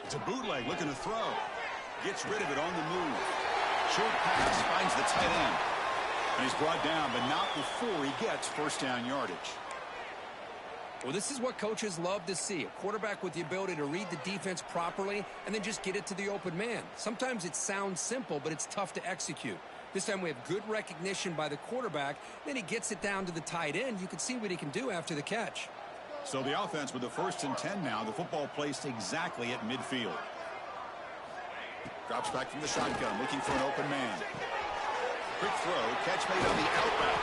It's a bootleg looking to throw. Gets rid of it on the move. Short pass finds the tight end. And he's brought down, but not before he gets first down yardage. Well, this is what coaches love to see. A quarterback with the ability to read the defense properly and then just get it to the open man. Sometimes it sounds simple, but it's tough to execute. This time we have good recognition by the quarterback. Then he gets it down to the tight end. You can see what he can do after the catch. So the offense with the 1st and 10 now. The football placed exactly at midfield. Drops back from the shotgun, looking for an open man. Quick throw, catch made on the out route.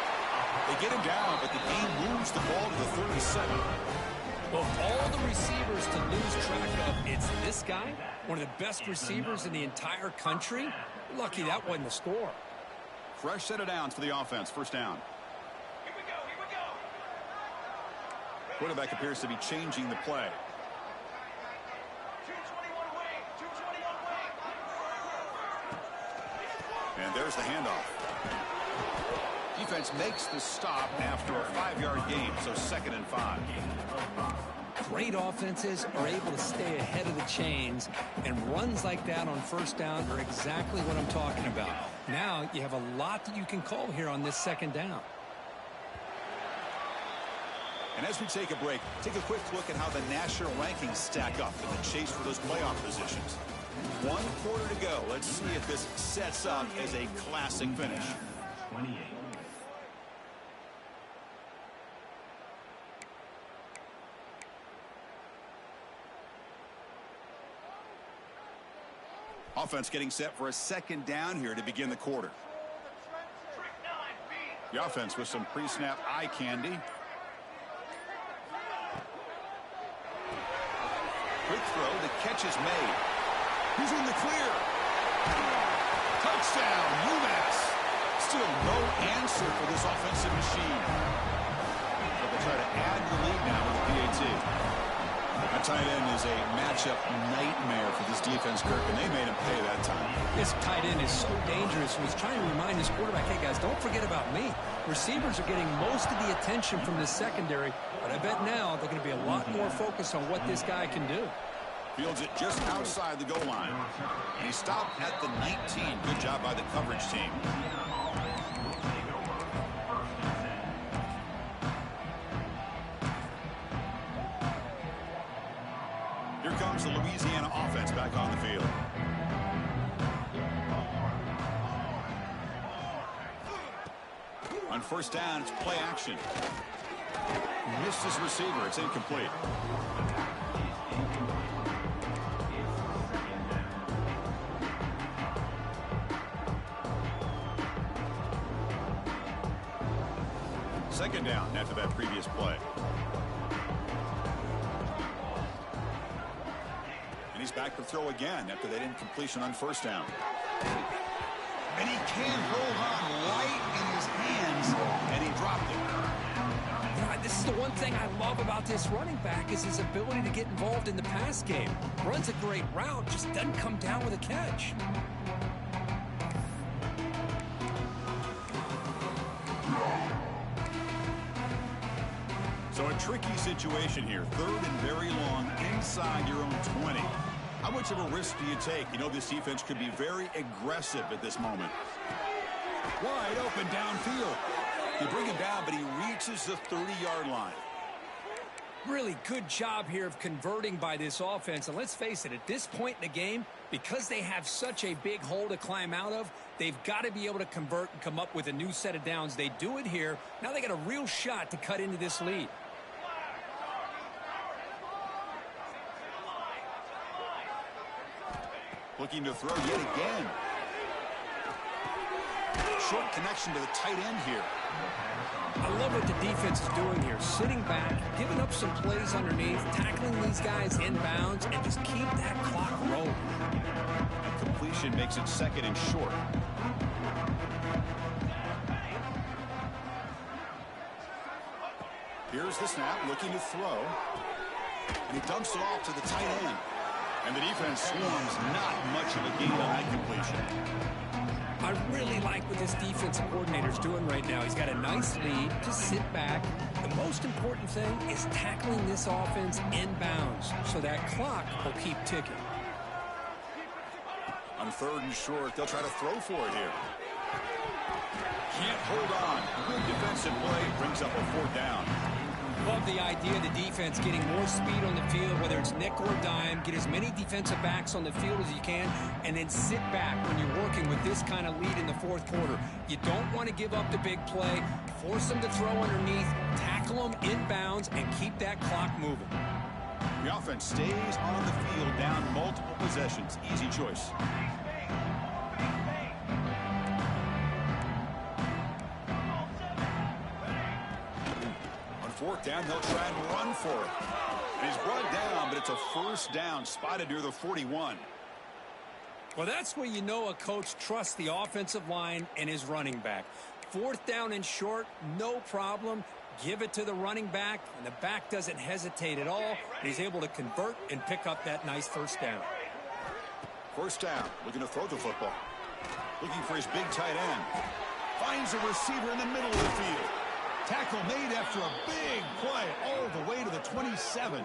They get him down, but the game moves the ball to the 37. Well, all the receivers to lose track of, it's this guy, one of the best receivers in the entire country. Lucky that wasn't a score. Fresh set of downs for the offense. First down. Here we go. Quarterback appears to be changing the play. 221 away. 221 away. And there's the handoff. Defense makes the stop after a 5-yard gain, so 2nd and 5. Great offenses are able to stay ahead of the chains, and runs like that on first down are exactly what I'm talking about. Now you have a lot that you can call here on this 2nd down. And as we take a break, take a quick look at how the national rankings stack up in the chase for those playoff positions. 1 quarter to go. Let's see if this sets up as a classic finish. 28. Offense getting set for a 2nd down here to begin the quarter. The offense with some pre-snap eye candy. Quick throw, the catch is made. He's in the clear. Touchdown, UMass. Still no answer for this offensive machine. But they'll try to add the lead now with the PAT. That tight end is a matchup nightmare for this defense, Kirk, and they made him pay that time. This tight end is so dangerous. He's trying to remind his quarterback, hey, guys, don't forget about me. Receivers are getting most of the attention from this secondary, but I bet now they're going to be a lot more focused on what this guy can do. Fields it just outside the goal line. And he stopped at the 19. Good job by the coverage team. Here comes the Louisiana offense back on the field. On first down, it's play action. Missed his receiver. It's incomplete. Second down after that previous play. And he's back to throw again after that incompletion on first down. And he can't hold on right in his hands, and he dropped it. You know, this is the one thing I love about this running back is his ability to get involved in the pass game. Runs a great route, just doesn't come down with a catch. So a tricky situation here. 3rd and very long inside your own 20. How much of a risk do you take? You know this defense could be very aggressive at this moment. Wide open downfield. They bring him down, but he reaches the 30-yard line. Really good job here of converting by this offense. And let's face it, at this point in the game, because they have such a big hole to climb out of, they've got to be able to convert and come up with a new set of downs. They do it here. Now they got a real shot to cut into this lead. Looking to throw yet again. Short connection to the tight end here. I love what the defense is doing here. Sitting back, giving up some plays underneath, tackling these guys inbounds, and just keep that clock rolling. And completion makes it second and short. Here's the snap, looking to throw. And he dumps it off to the tight end. And the defense swarms, not much of a gain on that completion. I really like what this defensive coordinator's doing right now. He's got a nice lead. Just sit back. The most important thing is tackling this offense inbounds so that clock will keep ticking. On third and short, they'll try to throw for it here. Can't hold on. Good defensive play brings up a fourth down. Love the idea of the defense getting more speed on the field, whether it's nickel or dime. Get as many defensive backs on the field as you can, and then sit back when you're working with this kind of lead in the fourth quarter. You don't want to give up the big play. Force them to throw underneath, tackle them inbounds, and keep that clock moving. The offense stays on the field down multiple possessions. Easy choice. Fourth down, they'll try and run for it. And he's brought down, but it's a first down spotted near the 41. Well, that's where you know a coach trusts the offensive line and his running back. Fourth down and short, no problem. Give it to the running back, and the back doesn't hesitate at all. He's able to convert and pick up that nice first down. First down, looking to throw the football. Looking for his big tight end. Finds a receiver in the middle of the field. Tackle made after a big play all the way to the 27.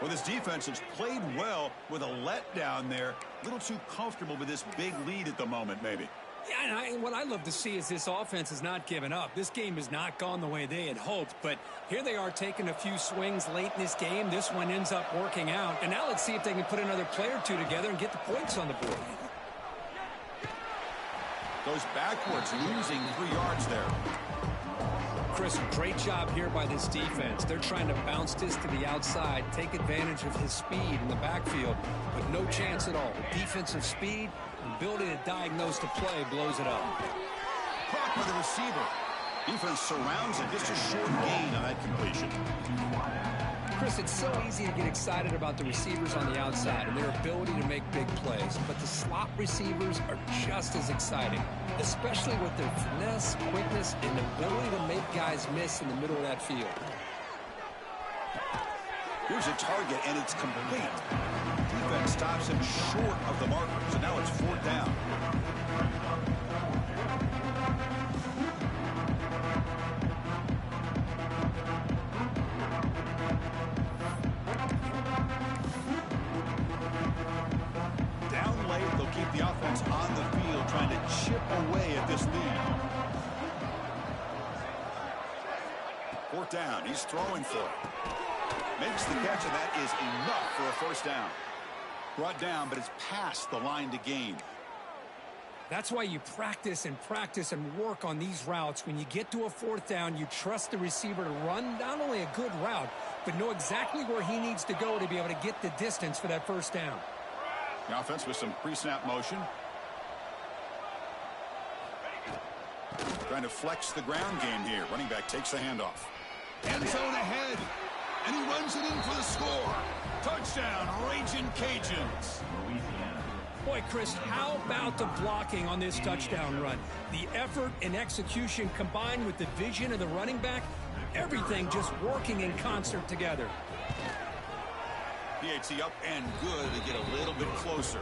Well, this defense has played well with a letdown there. A little too comfortable with this big lead at the moment, maybe. Yeah, and what I love to see is this offense has not given up. This game has not gone the way they had hoped, but here they are taking a few swings late in this game. This one ends up working out, and now let's see if they can put another play or two together and get the points on the board. Goes backwards, losing 3 yards there. Chris, great job here by this defense. They're trying to bounce this to the outside, take advantage of his speed in the backfield, but no chance at all. Defensive speed, ability to diagnose the play, blows it up. Caught by the receiver. Defense surrounds him. Just a short gain on that completion. Chris, it's so easy to get excited about the receivers on the outside and their ability to make big plays, but the slot receivers are just as exciting, especially with their finesse, quickness, and ability to make guys miss in the middle of that field. Here's a target, and it's complete. Defense stops him short of the marker, so now it's fourth down. Keep the offense on the field, trying to chip away at this lead. Fourth down, he's throwing for it. Makes the catch, and that is enough for a first down. Brought down, but it's past the line to gain. That's why you practice and work on these routes. When you get to a fourth down, you trust the receiver to run not only a good route, but know exactly where he needs to go to be able to get the distance for that first down. The offense with some pre-snap motion. Trying to flex the ground game here. Running back takes the handoff. End zone ahead. And he runs it in for the score. Touchdown, Raging Cajuns. Louisiana. Boy, Chris, how about the blocking on this touchdown run? The effort and execution combined with the vision of the running back, everything just working in concert together. PAT up and good to get a little bit closer.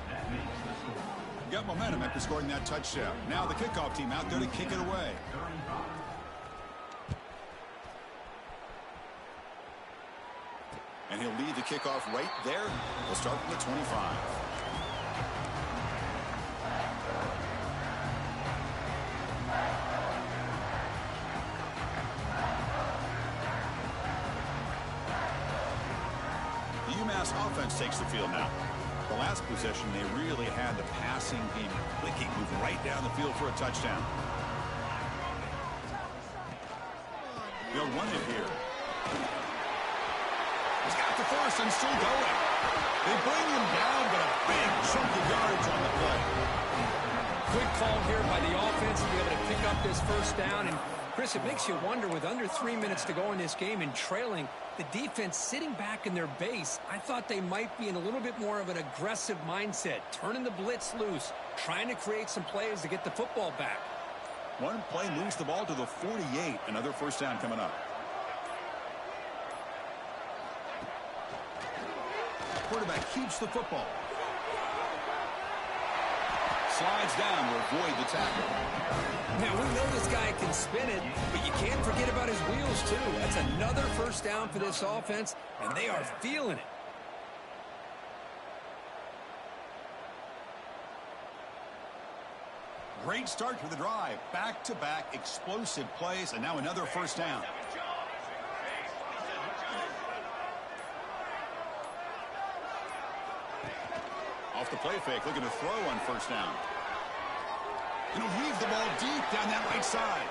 That makes the score. Got momentum after scoring that touchdown. Now the kickoff team out there to kick it away. 35. And he'll lead the kickoff right there. We'll start from the 25. UMass offense takes the field now. The last possession, they really had the passing game clicking, moving right down the field for a touchdown. They'll run it here. He's got the first and still going. They bring him down, but a big chunk of yards on the play. Good call here by the offense to be able to pick up this first down. And, Chris, it makes you wonder, with under 3 minutes to go in this game and trailing, the defense sitting back in their base, I thought they might be in a little bit more of an aggressive mindset, turning the blitz loose, trying to create some plays to get the football back. One play moves the ball to the 48. Another first down coming up. Quarterback keeps the football. Slides down to avoid the tackle. Now, we know this guy can spin it, but you can't forget about his wheels, too. That's another first down for this offense, and they are feeling it. Great start to the drive. Back-to-back explosive plays, and now another first down. Off the play fake, looking to throw on first down. And he'll heave the ball deep down that right side.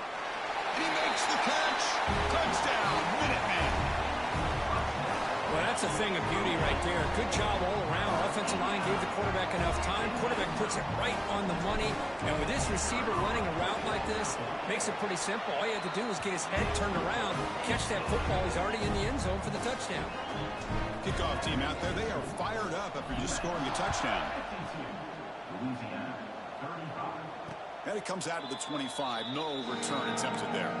And he makes the catch. Touchdown, Minuteman. Well, that's a thing of beauty right there. Good job all around. Offensive line gave the quarterback enough time. Quarterback puts it right on the money. And with this receiver running a route like this, makes it pretty simple. All you have to do is get his head turned around, catch that football. He's already in the end zone for the touchdown. Kickoff team out there. They are fired up after just scoring a touchdown. Louisiana, 35. And it comes out to the 25. No return attempted there.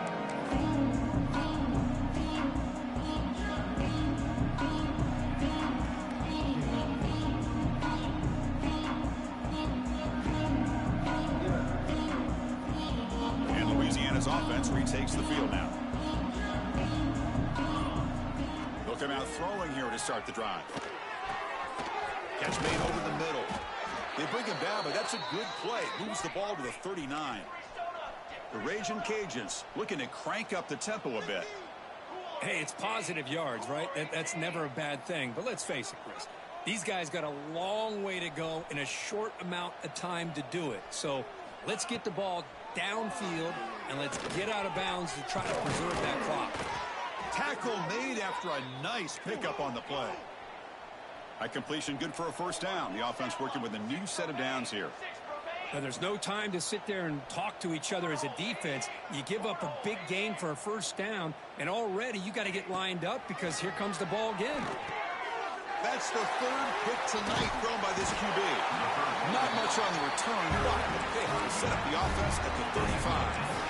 And Louisiana's offense retakes the field now. They'll come out throwing here to start the drive. Catch made over the middle. They bring him down, but that's a good play. Moves the ball to the 39. The Ragin' Cajuns looking to crank up the tempo a bit. Hey, it's positive yards, right? That's never a bad thing. But let's face it, Chris. These guys got a long way to go in a short amount of time to do it. So let's get the ball downfield, and let's get out of bounds to try to preserve that clock. Tackle made after a nice pickup on the play. A completion good for a first down. The offense working with a new set of downs here. Now, there's no time to sit there and talk to each other as a defense. You give up a big gain for a first down, and already you got to get lined up because here comes the ball again. That's the third pick tonight thrown by this QB. Not much on the return, but they set up the offense at the 35.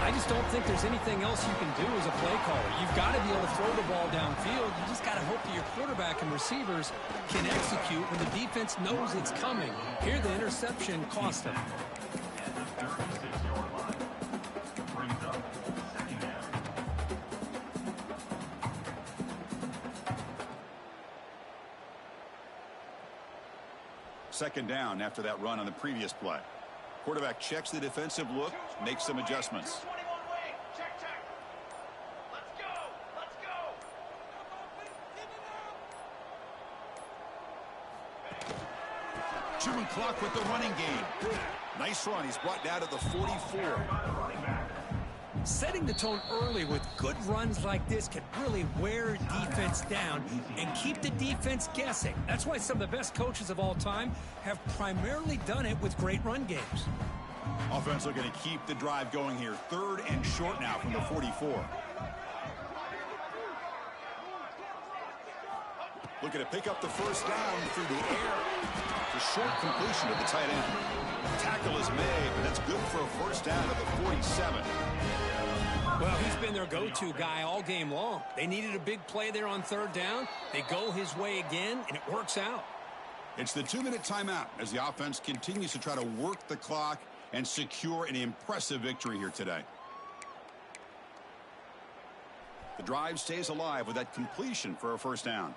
I just don't think there's anything else you can do as a play caller. You've got to be able to throw the ball downfield. You just got to hope that your quarterback and receivers can execute when the defense knows it's coming. Here, the interception cost them. At the 36-yard line, brings up second down. Second down after that run on the previous play. Quarterback checks the defensive look, makes some adjustments. Chewing clock with the running game. Nice run. He's brought down to the 44. Setting the tone early with good runs like this can really wear defense down and keep the defense guessing. That's why some of the best coaches of all time have primarily done it with great run games. Offense looking to keep the drive going here. Third and short now from the 44. Looking to pick up the first down through the air. The short completion to the tight end. Tackle is made, but that's good for a first down at the 47. Well, he's been their go-to guy all game long. They needed a big play there on third down. They go his way again, and it works out. It's the 2-minute timeout as the offense continues to try to work the clock and secure an impressive victory here today. The drive stays alive with that completion for a first down.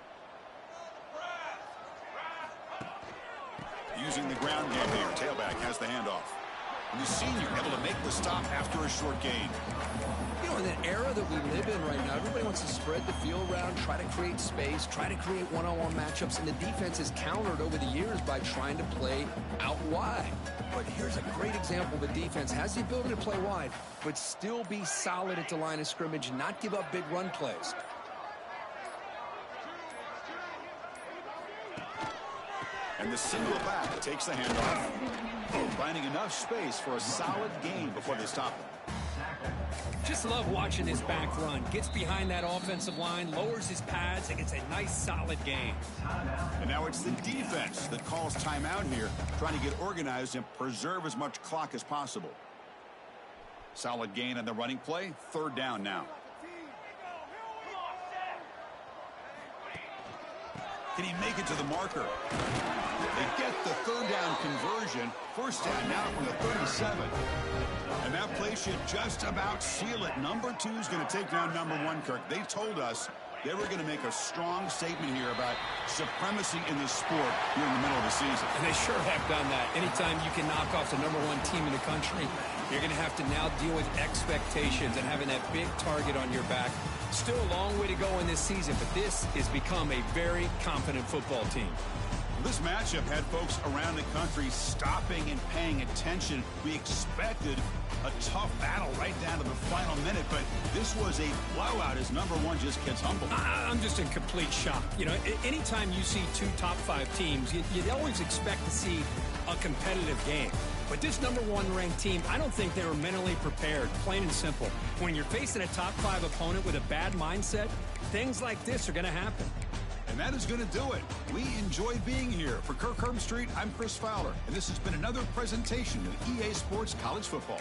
Using the ground game here. Tailback has the handoff. And the senior able to make the stop after a short gain. You know, in the era that we live in right now, everybody wants to spread the field around, try to create space, try to create one-on-one matchups, and the defense has countered over the years by trying to play out wide. But here's a great example. The defense has the ability to play wide, but still be solid at the line of scrimmage and not give up big run plays. And the single back takes the handoff, finding enough space for a solid gain before they stop him. Just love watching this back run. Gets behind that offensive line, lowers his pads, and gets a nice solid gain. And now it's the defense that calls timeout here, trying to get organized and preserve as much clock as possible. Solid gain on the running play. 3rd down now. Can he make it to the marker? They get the 3rd down conversion. 1st down now from the 37. And that play should just about seal it. Number 2 is going to take down number 1, Kirk. They told us they were going to make a strong statement here about supremacy in this sport here in the middle of the season. And they sure have done that. Anytime you can knock off the number 1 team in the country, you're going to have to now deal with expectations and having that big target on your back. Still a long way to go in this season, but this has become a very confident football team. This matchup had folks around the country stopping and paying attention. We expected a tough battle right down to the final minute, but this was a blowout as number 1 just gets humbled. I'm just in complete shock. You know, anytime you see 2 top 5 teams, you'd always expect to see a competitive game. But this number 1 ranked team, I don't think they were mentally prepared, plain and simple. When you're facing a top 5 opponent with a bad mindset, things like this are going to happen. And that is going to do it. We enjoy being here. For Kirk Herbstreit, I'm Chris Fowler, and this has been another presentation of EA Sports College Football.